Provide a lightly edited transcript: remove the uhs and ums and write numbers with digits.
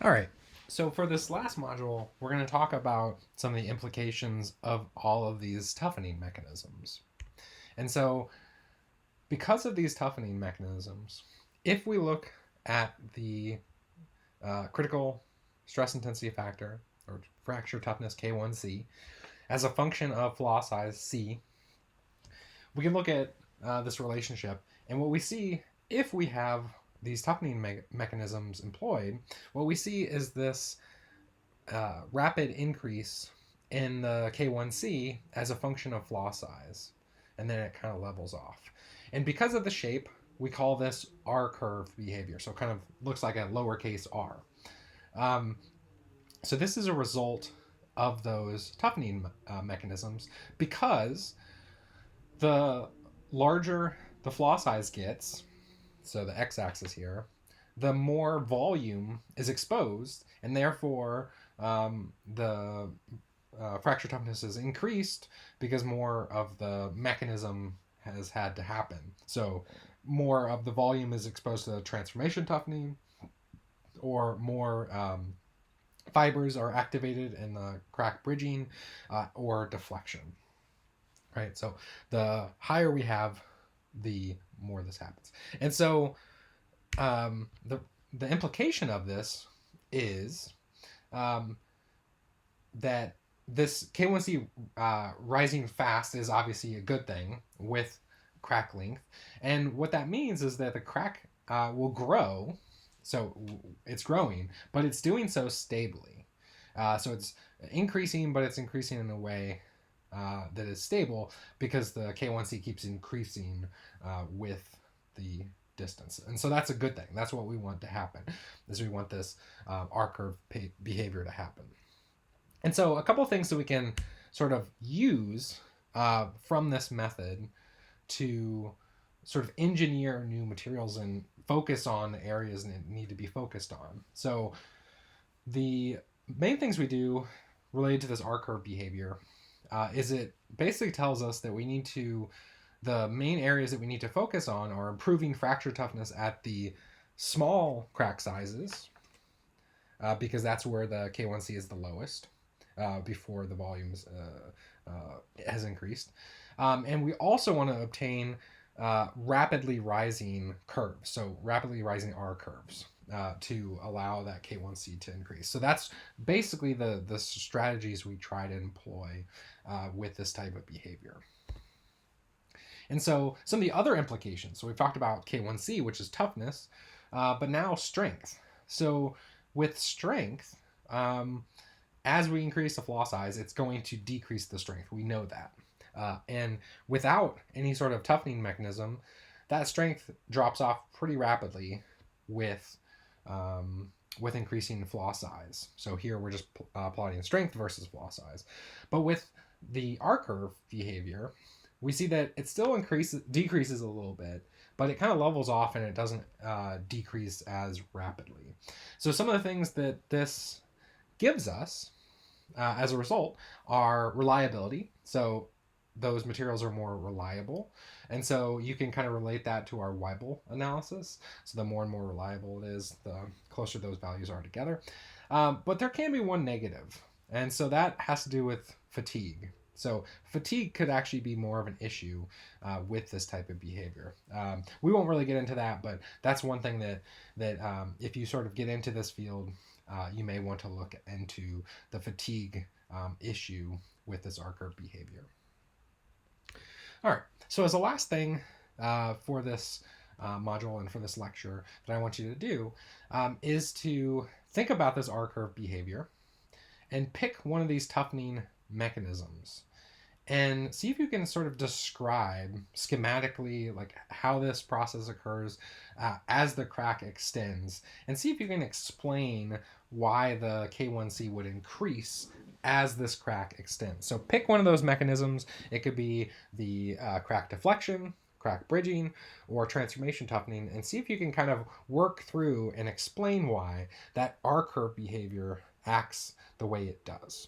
All right. So for this last module, we're going to talk about some of the implications of all of these toughening mechanisms. And so because of these toughening mechanisms, if we look at the critical stress intensity factor or fracture toughness K1C as a function of flaw size C, we can look at this relationship, and what we see if we have these toughening mechanisms employed, what we see is this rapid increase in the K1C as a function of flaw size, and then it kind of levels off. And because of the shape, we call this R-curve behavior. So it kind of looks like a lowercase r. So this is a result of those toughening mechanisms, because the larger the flaw size gets, so the x-axis here, the more volume is exposed, and therefore the fracture toughness is increased because more of the mechanism has had to happen. So more of the volume is exposed to transformation toughening, or more fibers are activated in the crack bridging or deflection. Right? So the higher we have, the more this happens. And so the implication of this is that this K1C rising fast is obviously a good thing with crack length. And what that means is that the crack will grow. So it's growing, but it's doing so stably. So it's increasing, but it's increasing in a way that is stable because the K1C keeps increasing with the distance. And so that's a good thing. That's what we want to happen, is we want this R-curve behavior to happen. And so a couple of things that we can sort of use from this method to sort of engineer new materials and focus on areas that need to be focused on. So the main things we do related to this R-curve behavior is it basically tells us that we need to, the main areas that we need to focus on are improving fracture toughness at the small crack sizes, because that's where the K1C is the lowest before the volumes has increased. And we also want to obtain rapidly rising curves, so rapidly rising R curves, to allow that K1C to increase. So that's basically the strategies we try to employ with this type of behavior. And so some of the other implications, so we've talked about K1C, which is toughness, but now strength. So with strength, as we increase the flaw size, it's going to decrease the strength. We know that. And without any sort of toughening mechanism, that strength drops off pretty rapidly with increasing flaw size. So here we're just plotting strength versus flaw size. But with the R-curve behavior, we see that it still decreases a little bit, but it kind of levels off and it doesn't decrease as rapidly. So some of the things that this gives us as a result are reliability. So those materials are more reliable. And so you can kind of relate that to our Weibull analysis. So the more and more reliable it is, the closer those values are together. But there can be one negative. And so that has to do with fatigue. So fatigue could actually be more of an issue with this type of behavior. We won't really get into that, but that's one thing that if you sort of get into this field, you may want to look into the fatigue issue with this R-curve behavior. All right, so as a last thing for this module and for this lecture that I want you to do is to think about this R-curve behavior and pick one of these toughening mechanisms and see if you can sort of describe schematically like how this process occurs as the crack extends, and see if you can explain why the K1C would increase as this crack extends. So pick one of those mechanisms. It could be the crack deflection, crack bridging, or transformation toughening, and see if you can kind of work through and explain why that R-curve behavior acts the way it does.